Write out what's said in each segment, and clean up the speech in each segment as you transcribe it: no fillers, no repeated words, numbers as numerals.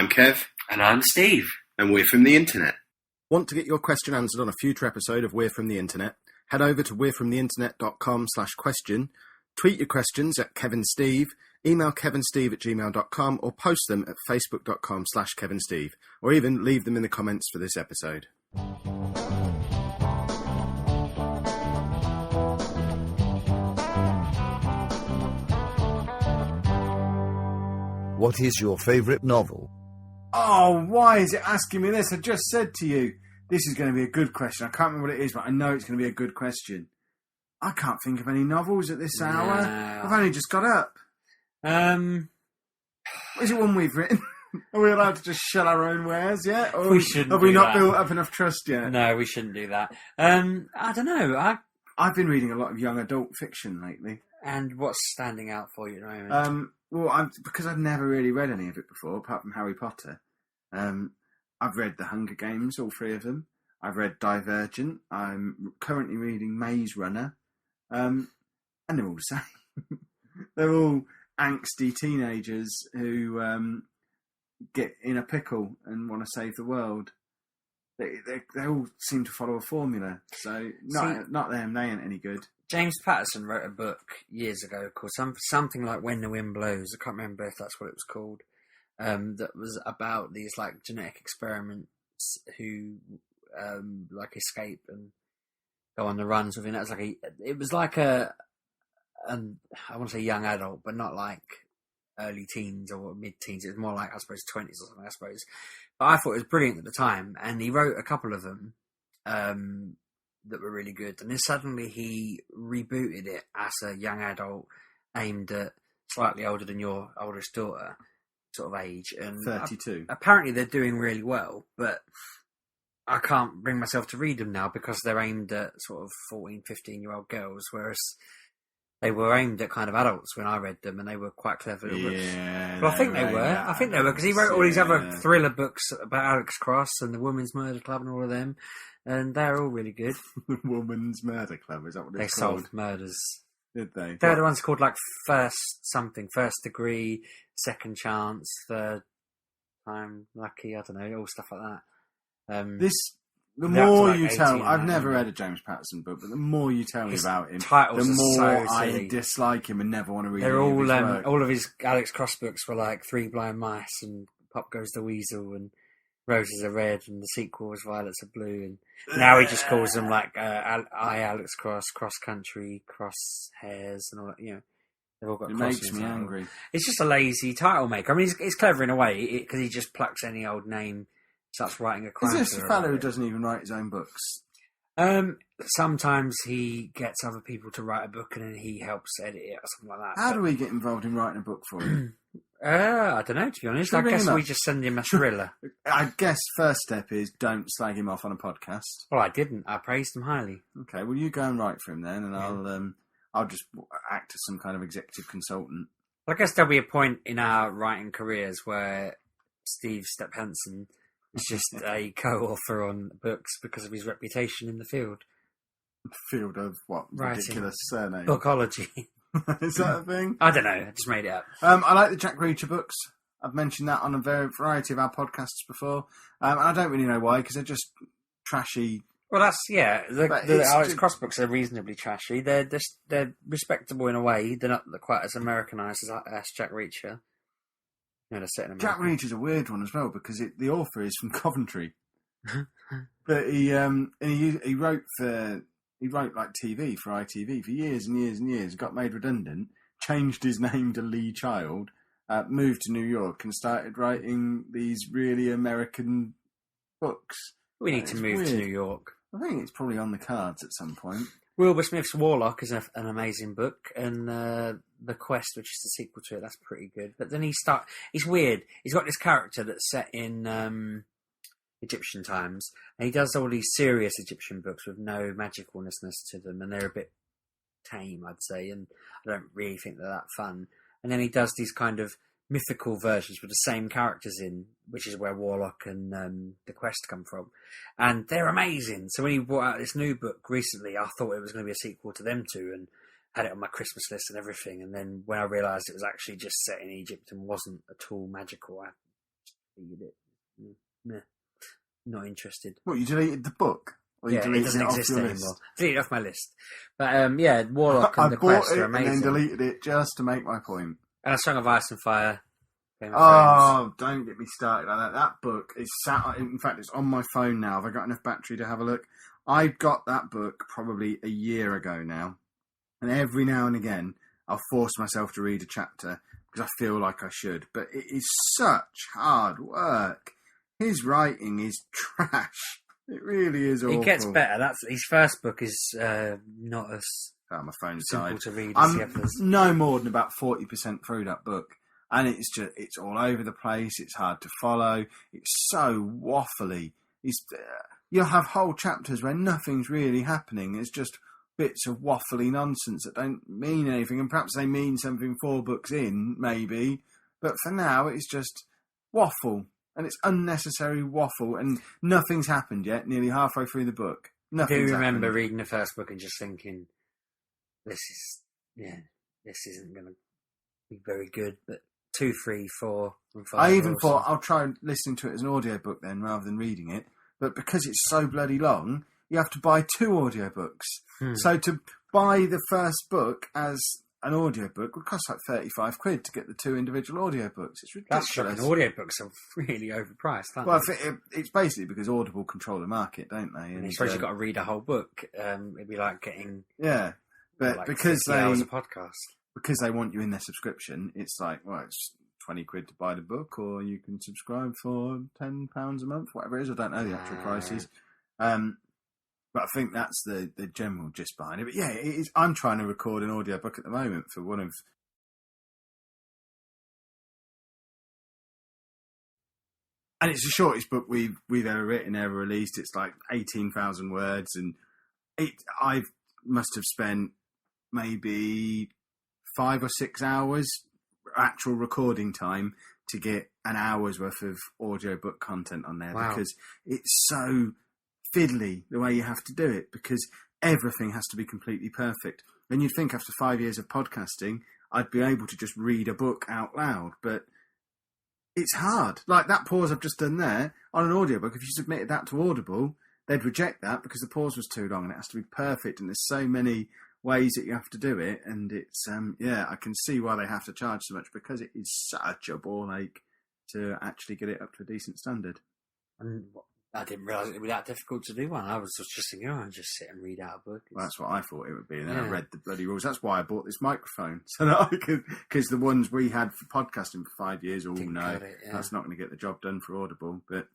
I'm Kev. And I'm Steve. And we're from the internet. Want to get your question answered on a future episode of We're From The Internet? Head over to we'refromtheinternet.com/question, tweet your questions at KevinSteve, email kevinsteve@gmail.com, or post them at facebook.com/KevinSteve, or even leave them in the comments for this episode. What is your favourite novel? Oh, why is it asking me this? I just said to you, this is going to be a good question. I can't remember what it is, but I know it's going to be a good question. I can't think of any novels at this hour. No. I've only just got up. Is it one we've written? Are we allowed to just shell our own wares yet? Or We shouldn't Have we do not that. built up enough trust yet? No, we shouldn't do that. I don't know. I've been reading a lot of young adult fiction lately. And what's standing out for you at the moment? Because I've never really read any of it before, apart from Harry Potter. I've read The Hunger Games, all three of them. I've read Divergent. I'm currently reading Maze Runner. And they're all the same. They're all angsty teenagers who get in a pickle and want to save the world. They all seem to follow a formula. So, not them, they ain't any good. James Patterson wrote a book years ago called something like When the Wind Blows. I can't remember if that's what it was called. That was about these like genetic experiments who like escape and go on the runs within. It was like I want to say young adult, but not like early teens or mid-teens. It was more like, I suppose, 20s or something, I suppose. But I thought it was brilliant at the time, and he wrote a couple of them that were really good. And then suddenly he rebooted it as a young adult aimed at slightly older than your oldest daughter sort of age. And 32. Apparently they're doing really well, but I can't bring myself to read them now because they're aimed at sort of 14, 15-year-old girls, whereas they were aimed at kind of adults when I read them, and they were quite clever. Yeah, Well, I think they were, because he wrote all these other thriller books about Alex Cross and the Women's Murder Club and all of them, and they're all really good. The Women's Murder Club, is that what They it's called? solved murders. Did they? They're the ones called like First Degree, Second Chance, Third Time Lucky, I don't know, all stuff like that. The They're up to more like you 18 tell me, I've now, never yeah. read a James Patterson book, but the more you tell me His about him, titles the are more so I silly. dislike him and never want to read They're any of his work. all of his Alex Cross books were like Three Blind Mice and Pop Goes the Weasel and Roses Are Red, and the sequel was Violets Are Blue, and now he just calls them like Alex Cross, Cross Country, Cross Hairs, and all that. You know, they've all got. It crosses makes me and all. angry. It's just a lazy title maker. I mean, it's clever in a way because he just plucks any old name, starts writing a crime. Is this a fellow who doesn't even write his own books? Sometimes he gets other people to write a book and then he helps edit it or something like that. How do we get involved in writing a book for him? I don't know, to be honest. Should I we ring guess him we up? just send him a thriller. I guess first step is don't slag him off on a podcast. Well, I didn't. I praised him highly. Okay, well you go and write for him then, and I'll just act as some kind of executive consultant. Well, I guess there'll be a point in our writing careers where Steve Step-Hansen is just a co-author on books because of his reputation in the field. Field of what? Writing. Ridiculous surname. Bookology. Is that a thing? I don't know. I just made it up. I like the Jack Reacher books. I've mentioned that on a variety of our podcasts before. And I don't really know why, because they're just trashy. Well, that's, yeah. The Alex just- Cross books are reasonably trashy. They're respectable in a way. They're not quite as Americanized as Jack Reacher. You know, they're set in America. Jack Reacher's a weird one as well, because the author is from Coventry. But he wrote like TV for ITV for years and years and years, got made redundant, changed his name to Lee Child, moved to New York and started writing these really American books. We need to move to New York. I think it's probably on the cards at some point. Wilbur Smith's Warlock is an amazing book, and The Quest, which is the sequel to it, that's pretty good. But then it's weird. He's got this character that's set in Egyptian times, and he does all these serious Egyptian books with no magicalness to them, and they're a bit tame, I'd say, and I don't really think they're that fun. And then he does these kind of mythical versions with the same characters in, which is where Warlock and The Quest come from, and they're amazing. So when he brought out this new book recently, I thought it was going to be a sequel to them two, and had it on my Christmas list and everything. And then when I realised it was actually just set in Egypt and wasn't at all magical, I deleted it. Meh. Not interested. What, you deleted the book? Or you Yeah, it deleted doesn't off exist your anymore. list? Deleted off my list. But yeah, Warlock I and the bought Quest it are and amazing. then deleted it just to make my point. And A Song of Ice and Fire. Game of Thrones. Oh, don't get me started like that. That book is sat. In fact, it's on my phone now. Have I got enough battery to have a look? I got that book probably a year ago now, and every now and again I'll force myself to read a chapter because I feel like I should. But it is such hard work. His writing is trash. It really is awful. It gets better. That's his first book is not as Oh, my phone's simple died. to read as the I'm others. no more than about 40% through that book. And it's all over the place. It's hard to follow. It's so waffly. You'll have whole chapters where nothing's really happening. It's just bits of waffly nonsense that don't mean anything. And perhaps they mean something 4 books in, maybe. But for now, it's just waffle. And it's unnecessary waffle. And nothing's happened yet, nearly halfway through the book. I Nothing's do remember happened. reading the first book and just thinking, this isn't going to be very good. But 2, 3, 4, and 5. I even thought I'll try listening to it as an audiobook then rather than reading it. But because it's so bloody long, you have to buy 2 audiobooks. So to buy the first book as an audiobook would cost like £35 to get the 2 individual audiobooks. It's ridiculous. That's shocking. Audiobooks are really overpriced, aren't Well, they? it's basically because Audible control the market, don't they? And I suppose you've got to read a whole book. It'd be like getting yeah, but like because 50 hours of podcast. because they want you in their subscription, it's like, well, it's £20 to buy the book, or you can subscribe for £10 a month, whatever it is. I don't know the actual prices. But I think that's the general gist behind it. But yeah, it is. I'm trying to record an audiobook at the moment for one of. And it's the shortest book we've ever written, ever released. It's like 18,000 words, and I must have spent maybe 5 or 6 hours actual recording time to get an hour's worth of audiobook content on there. Wow. Because it's so fiddly the way you have to do it, because everything has to be completely perfect. And you'd think after 5 years of podcasting, I'd be able to just read a book out loud, but it's hard. Like that pause I've just done there on an audiobook, if you submitted that to Audible, they'd reject that because the pause was too long and it has to be perfect, and there's so many ways that you have to do it, and it's I can see why they have to charge so much, because it is such a ball ache to actually get it up to a decent standard. And I didn't realise it would be that difficult to do one. I was just thinking, I'll just sit and read out a book. Well, that's what I thought it would be, and then I Yeah. read the bloody rules. That's why I bought this microphone, so that I could, because the ones we had for podcasting for 5 years, Didn't no, cut it, yeah. that's not going to get the job done for Audible. But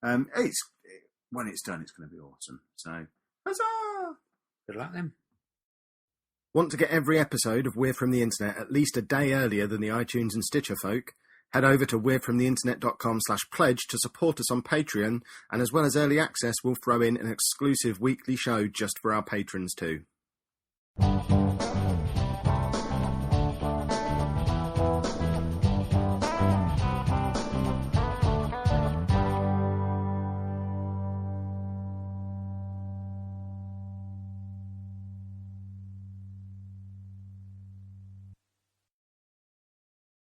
when it's done, it's going to be awesome. So, huzzah! Good luck then. Want to get every episode of We're From the Internet at least a day earlier than the iTunes and Stitcher folk? Head over to we'refromtheinternet.com/pledge to support us on Patreon, and as well as early access, we'll throw in an exclusive weekly show just for our patrons too.